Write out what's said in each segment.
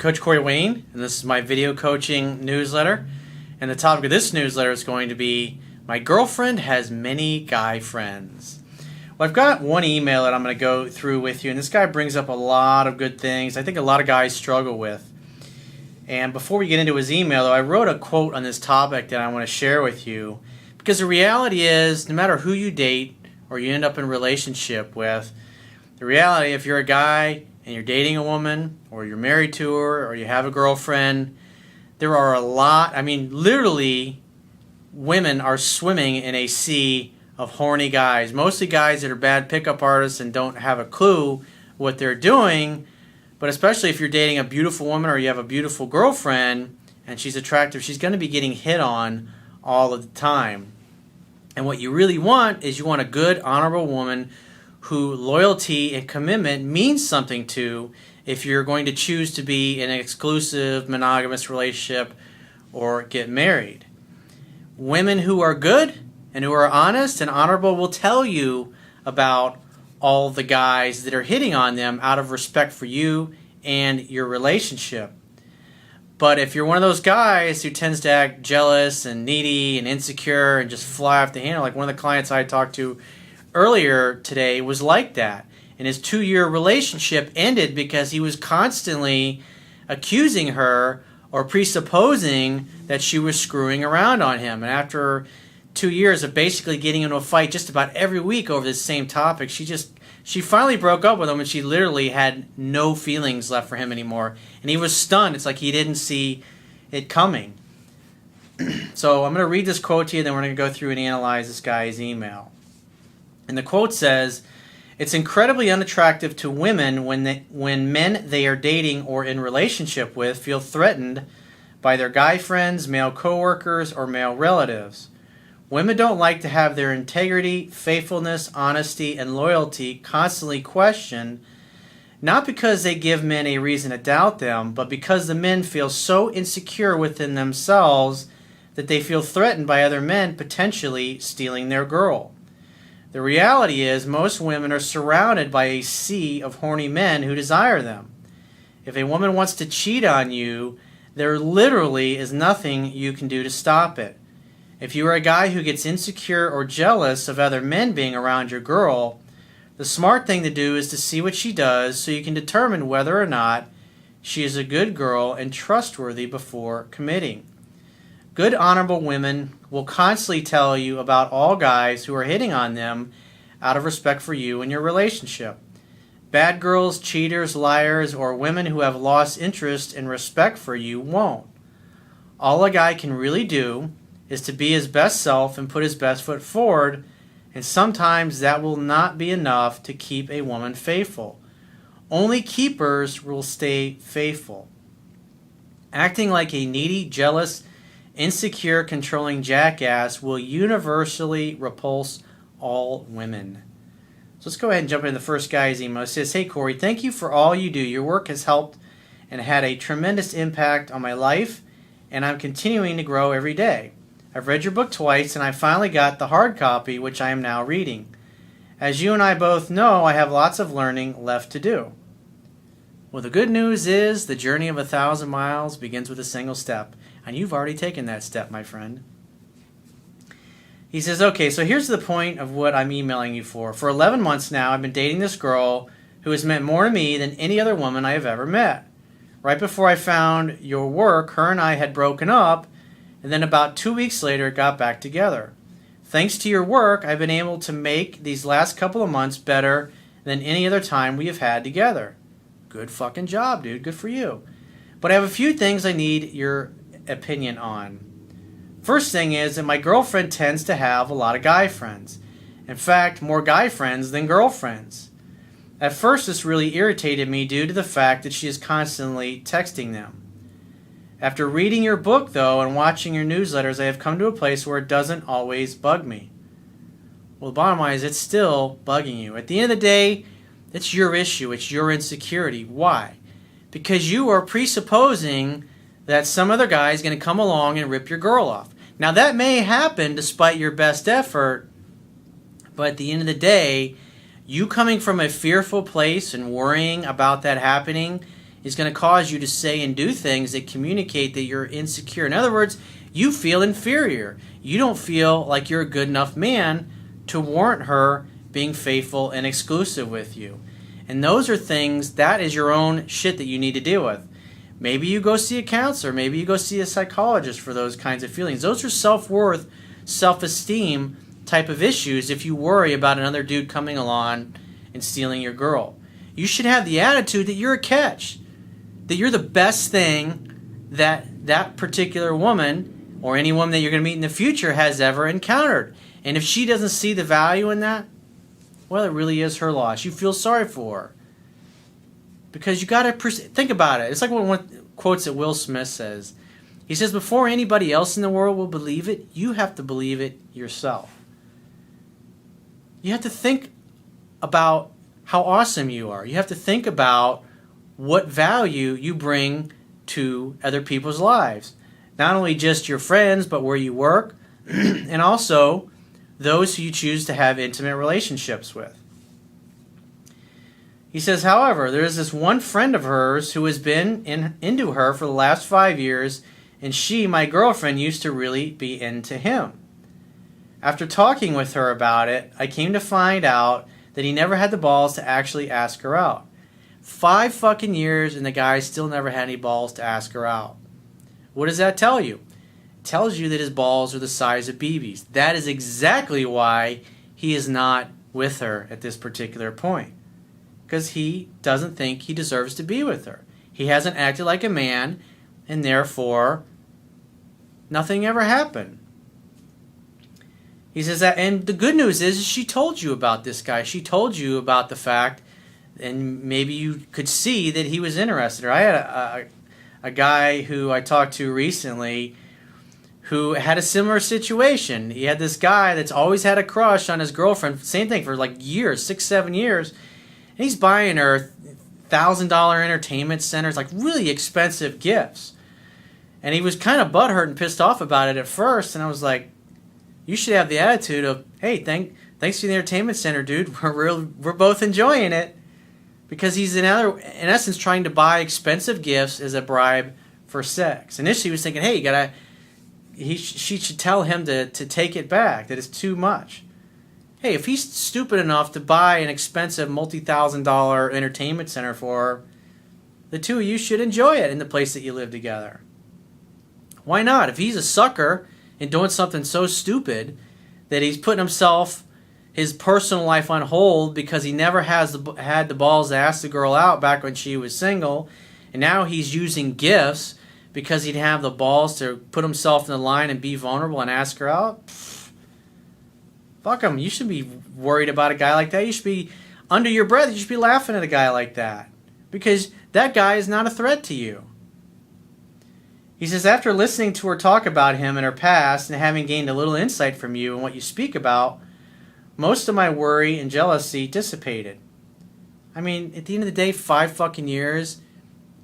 Coach Corey Wayne, and this is my video coaching newsletter. And the topic of this newsletter is going to be, my girlfriend has many guy friends. Well, I've got one email that I'm going to go through with you, and this guy brings up a lot of good things I think a lot of guys struggle with. And before we get into his email, though, I wrote a quote on this topic that I want to share with you, because the reality is, no matter who you date or you end up in a relationship with, the reality, if you're a guy and you're dating a woman, or you're married to her, or you have a girlfriend, there are a lot, literally, women are swimming in a sea of horny guys. Mostly guys that are bad pickup artists and don't have a clue what they're doing, but especially if you're dating a beautiful woman or you have a beautiful girlfriend and she's attractive, she's going to be getting hit on all of the time. And what you really want is you want a good, honorable woman who loyalty and commitment means something to if you're going to choose to be in an exclusive monogamous relationship or get married. Women who are good and who are honest and honorable will tell you about all the guys that are hitting on them out of respect for you and your relationship. But if you're one of those guys who tends to act jealous and needy and insecure and just fly off the handle, like one of the clients I talked to earlier today was like that. And his 2-year relationship ended because he was constantly accusing her or presupposing that she was screwing around on him. And after 2 years of basically getting into a fight just about every week over this same topic, she finally broke up with him, and she literally had no feelings left for him anymore. And he was stunned. It's like he didn't see it coming. So I'm going to read this quote to you, then we're going to go through and analyze this guy's email. And the quote says, "It's incredibly unattractive to women when men they are dating or in relationship with feel threatened by their guy friends, male coworkers, or male relatives. Women don't like to have their integrity, faithfulness, honesty, and loyalty constantly questioned, not because they give men a reason to doubt them, but because the men feel so insecure within themselves that they feel threatened by other men potentially stealing their girl. The reality is most women are surrounded by a sea of horny men who desire them. If a woman wants to cheat on you, there literally is nothing you can do to stop it. If you are a guy who gets insecure or jealous of other men being around your girl, the smart thing to do is to see what she does so you can determine whether or not she is a good girl and trustworthy before committing. Good, honorable women will constantly tell you about all guys who are hitting on them out of respect for you and your relationship. Bad girls, cheaters, liars, or women who have lost interest and respect for you won't. All a guy can really do is to be his best self and put his best foot forward, and sometimes that will not be enough to keep a woman faithful. Only keepers will stay faithful. Acting like a needy, jealous, insecure, controlling jackass will universally repulse all women." So let's go ahead and jump into the first guy's email. It says, "Hey Corey, thank you for all you do. Your work has helped and had a tremendous impact on my life, and I'm continuing to grow every day. I've read your book twice, and I finally got the hard copy, which I am now reading. As you and I both know, I have lots of learning left to do." Well, the good news is the journey of 1,000 miles begins with a single step. And you've already taken that step, my friend. He says, "Okay, so here's the point of what I'm emailing you for. For 11 months now, I've been dating this girl who has meant more to me than any other woman I have ever met. Right before I found your work, her and I had broken up, and then about 2 weeks later, got back together. Thanks to your work, I've been able to make these last couple of months better than any other time we have had together." Good fucking job, dude. Good for you. "But I have a few things I need your opinion on. First thing is that my girlfriend tends to have a lot of guy friends. In fact, more guy friends than girlfriends. At first, this really irritated me due to the fact that she is constantly texting them. After reading your book, though, and watching your newsletters, I have come to a place where it doesn't always bug me." Well, the bottom line is it's still bugging you. At the end of the day, it's your issue. It's your insecurity. Why? Because you are presupposing that some other guy is going to come along and rip your girl off. Now, that may happen despite your best effort, but at the end of the day, you coming from a fearful place and worrying about that happening is going to cause you to say and do things that communicate that you're insecure. In other words, you feel inferior. You don't feel like you're a good enough man to warrant her being faithful and exclusive with you. And those are things, that is your own shit that you need to deal with. Maybe you go see a counselor. Maybe you go see a psychologist for those kinds of feelings. Those are self-worth, self-esteem type of issues if you worry about another dude coming along and stealing your girl. You should have the attitude that you're a catch, that you're the best thing that particular woman or any woman that you're going to meet in the future has ever encountered. And if she doesn't see the value in that, well, it really is her loss. You feel sorry for her. Because you got to think about it. It's like one quotes that Will Smith says. He says, before anybody else in the world will believe it, you have to believe it yourself. You have to think about how awesome you are. You have to think about what value you bring to other people's lives. Not only just your friends, but where you work, and also those who you choose to have intimate relationships with. He says, however, there is this one friend of hers who has been into her for the last 5 years, and she, my girlfriend, used to really be into him. After talking with her about it, I came to find out that he never had the balls to actually ask her out. 5 fucking years, and the guy still never had any balls to ask her out. What does that tell you? It tells you that his balls are the size of BBs. That is exactly why he is not with her at this particular point. Because he doesn't think he deserves to be with her. He hasn't acted like a man, and therefore, nothing ever happened. He says that, and the good news is she told you about this guy. She told you about the fact, and maybe you could see that he was interested. Or I had a guy who I talked to recently who had a similar situation. He had this guy that's always had a crush on his girlfriend, same thing for like years, 6-7 years, and he's buying her $1,000 entertainment centers, like really expensive gifts. And he was kind of butthurt and pissed off about it at first, and I was like, you should have the attitude of, hey, thanks for the entertainment center, dude. We're both enjoying it. Because he's in essence trying to buy expensive gifts as a bribe for sex. Initially he was thinking, hey, she should tell him to take it back, that it's too much. Hey, if he's stupid enough to buy an expensive multi-$1,000 entertainment center for her, the two of you should enjoy it in the place that you live together. Why not? If he's a sucker and doing something so stupid that he's putting his personal life on hold because he never had the balls to ask the girl out back when she was single, and now he's using gifts because he'd have the balls to put himself in the line and be vulnerable and ask her out. Fuck him. You should be worried about a guy like that. You should be, under your breath, you should be laughing at a guy like that because that guy is not a threat to you. He says, after listening to her talk about him and her past and having gained a little insight from you and what you speak about, most of my worry and jealousy dissipated. I mean, at the end of the day, 5 fucking years,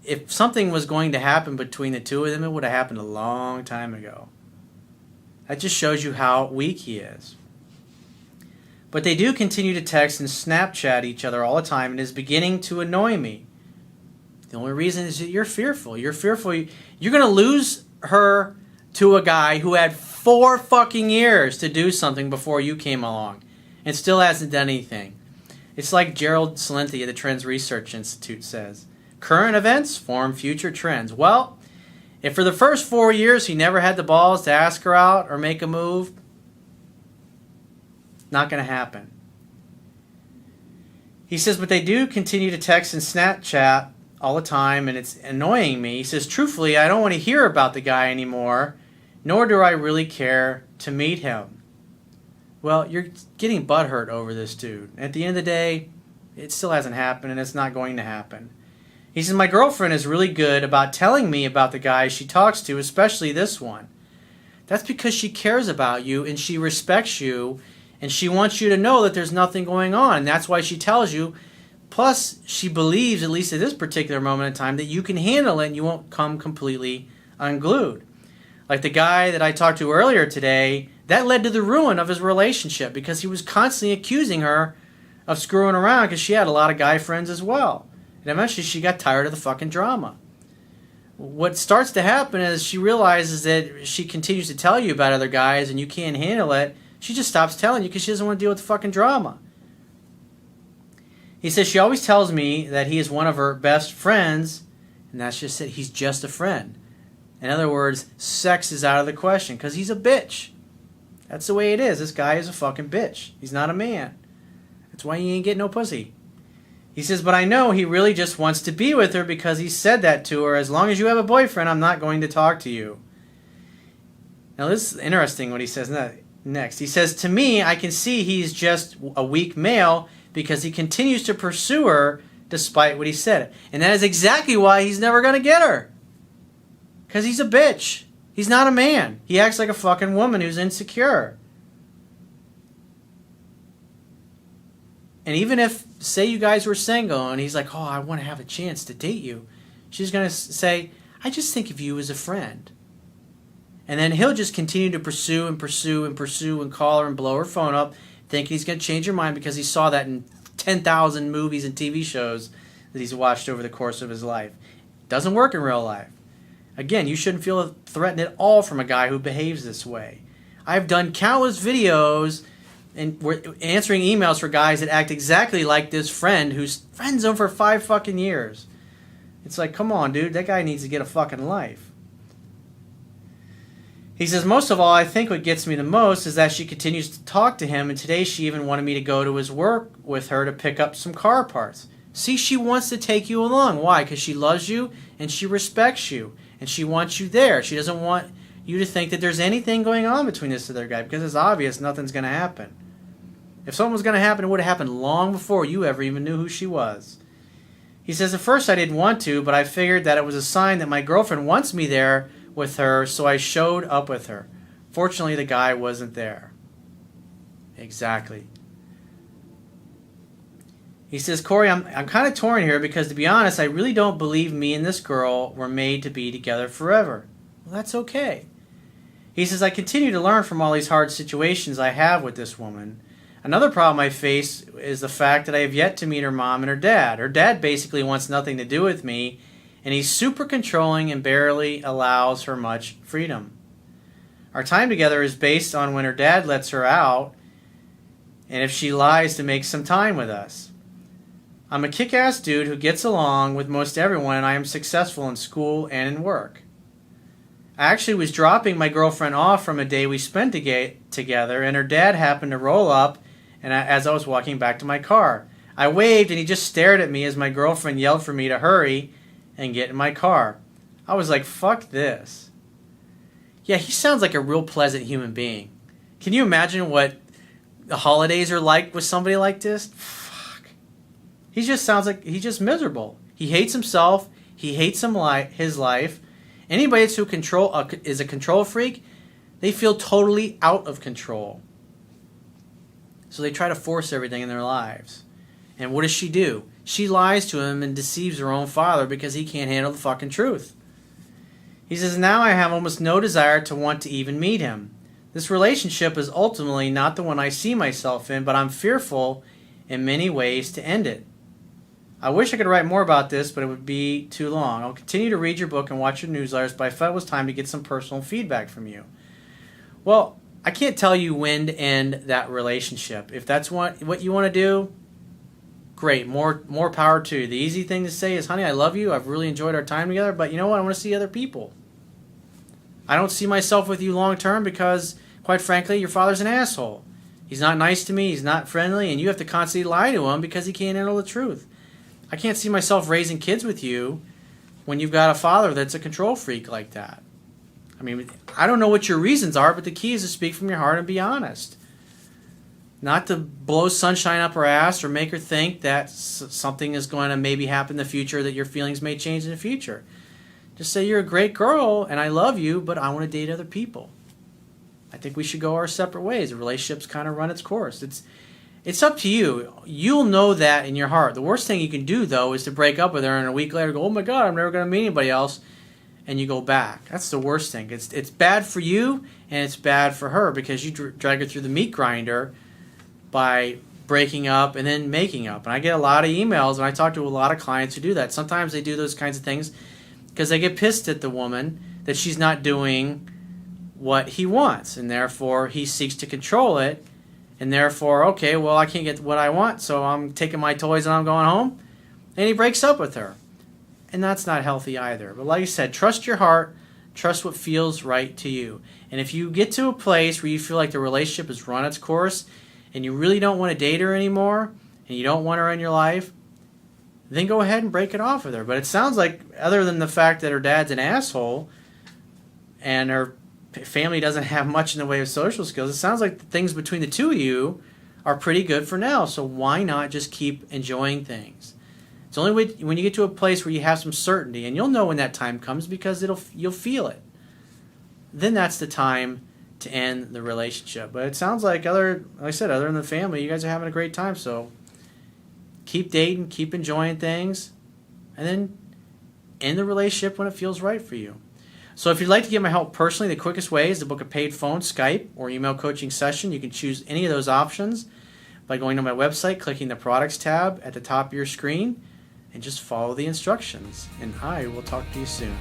if something was going to happen between the two of them, it would have happened a long time ago. That just shows you how weak he is. But they do continue to text and Snapchat each other all the time, and it is beginning to annoy me. The only reason is that you're fearful. You're fearful you're going to lose her to a guy who had 4 fucking years to do something before you came along and still hasn't done anything. It's like Gerald Celente of the Trends Research Institute says, current events form future trends. Well, if for the first 4 years he never had the balls to ask her out or make a move, not going to happen. He says, but they do continue to text and Snapchat all the time, and it's annoying me. He says, truthfully, I don't want to hear about the guy anymore, nor do I really care to meet him. Well, you're getting butthurt over this dude. At the end of the day, it still hasn't happened, and it's not going to happen. He says, my girlfriend is really good about telling me about the guys she talks to, especially this one. That's because she cares about you, and she respects you, and she wants you to know that there's nothing going on, and that's why she tells you. Plus, she believes, at least at this particular moment in time, that you can handle it and you won't come completely unglued. Like the guy that I talked to earlier today, that led to the ruin of his relationship because he was constantly accusing her of screwing around because she had a lot of guy friends as well. And eventually she got tired of the fucking drama. What starts to happen is she realizes that she continues to tell you about other guys and you can't handle it. She just stops telling you because she doesn't want to deal with the fucking drama. He says she always tells me that he is one of her best friends, and that's just it. He's just a friend. In other words, sex is out of the question because he's a bitch. That's the way it is. This guy is a fucking bitch. He's not a man. That's why he ain't getting no pussy. He says, but I know he really just wants to be with her because he said that to her. As long as you have a boyfriend, I'm not going to talk to you. Now this is interesting what he says next. He says, to me, I can see he's just a weak male because he continues to pursue her despite what he said. And that is exactly why he's never going to get her. Because he's a bitch. He's not a man. He acts like a fucking woman who's insecure. And even if, say you guys were single and he's like, oh, I want to have a chance to date you, she's going to say, I just think of you as a friend. And then he'll just continue to pursue and pursue and pursue and call her and blow her phone up, thinking he's going to change her mind because he saw that in 10,000 movies and TV shows that he's watched over the course of his life. Doesn't work in real life. Again, you shouldn't feel threatened at all from a guy who behaves this way. I've done countless videos and we're answering emails for guys that act exactly like this friend who's friends him for 5 fucking years. It's like, come on, dude, that guy needs to get a fucking life. He says, most of all, I think what gets me the most is that she continues to talk to him, and today she even wanted me to go to his work with her to pick up some car parts. See, she wants to take you along. Why? Because she loves you and she respects you and she wants you there. She doesn't want you to think that there's anything going on between this other guy because it's obvious nothing's going to happen. If something was going to happen, it would have happened long before you ever even knew who she was. He says, at first I didn't want to, but I figured that it was a sign that my girlfriend wants me there with her, so I showed up with her. Fortunately, the guy wasn't there. Exactly. He says, Corey, I'm kind of torn here because, to be honest, I really don't believe me and this girl were made to be together forever. Well, that's okay. He says, I continue to learn from all these hard situations I have with this woman. Another problem I face is the fact that I have yet to meet her mom and her dad. Her dad basically wants nothing to do with me, and he's super controlling and barely allows her much freedom. Our time together is based on when her dad lets her out and if she lies to make some time with us. I'm a kick-ass dude who gets along with most everyone, and I am successful in school and in work. I actually was dropping my girlfriend off from a day we spent together, and her dad happened to roll up as I was walking back to my car. I waved, and he just stared at me as my girlfriend yelled for me to hurry and get in my car. I was like, fuck this. Yeah, he sounds like a real pleasant human being. Can you imagine what the holidays are like with somebody like this? Fuck. He just sounds like he's just miserable. He hates himself. He hates his life. Anybody who is a control freak, they feel totally out of control. So they try to force everything in their lives. And what does she do? She lies to him and deceives her own father because he can't handle the fucking truth. He says, now I have almost no desire to want to even meet him. This relationship is ultimately not the one I see myself in, but I'm fearful in many ways to end it. I wish I could write more about this, but it would be too long. I'll continue to read your book and watch your newsletters, but I felt it was time to get some personal feedback from you. Well, I can't tell you when to end that relationship. If that's what you want to do, great. More power to you. The easy thing to say is, honey, I love you. I've really enjoyed our time together, but you know what? I want to see other people. I don't see myself with you long term because, quite frankly, your father's an asshole. He's not nice to me. He's not friendly, and you have to constantly lie to him because he can't handle the truth. I can't see myself raising kids with you when you've got a father that's a control freak like that. I mean, I don't know what your reasons are, but the key is to speak from your heart and be honest. Not to blow sunshine up her ass or make her think that something is going to maybe happen in the future, that your feelings may change in the future. Just say you're a great girl and I love you, but I want to date other people. I think we should go our separate ways. The relationship's kind of run its course. It's up to you. You'll know that in your heart. The worst thing you can do, though, is to break up with her and a week later go, oh my God, I'm never going to meet anybody else, and you go back. That's the worst thing. It's bad for you and it's bad for her because you drag her through the meat grinder by breaking up and then making up. And I get a lot of emails, and I talk to a lot of clients who do that. Sometimes they do those kinds of things because they get pissed at the woman that she's not doing what he wants, and therefore he seeks to control it, and therefore, okay, well, I can't get what I want, so I'm taking my toys and I'm going home, and he breaks up with her. And that's not healthy either. But like I said, trust your heart, trust what feels right to you. And if you get to a place where you feel like the relationship has run its course and you really don't want to date her anymore and you don't want her in your life, then go ahead and break it off with her. But it sounds like, other than the fact that her dad's an asshole and her family doesn't have much in the way of social skills, it sounds like the things between the two of you are pretty good for now. So why not just keep enjoying things? It's only when you get to a place where you have some certainty, and you'll know when that time comes because you'll feel it. Then that's the time to end the relationship. But it sounds like, like I said, other than the family, you guys are having a great time. So keep dating, keep enjoying things, and then end the relationship when it feels right for you. So if you'd like to get my help personally, the quickest way is to book a paid phone, Skype, or email coaching session. You can choose any of those options by going to my website, clicking the products tab at the top of your screen, and just follow the instructions. And I will talk to you soon.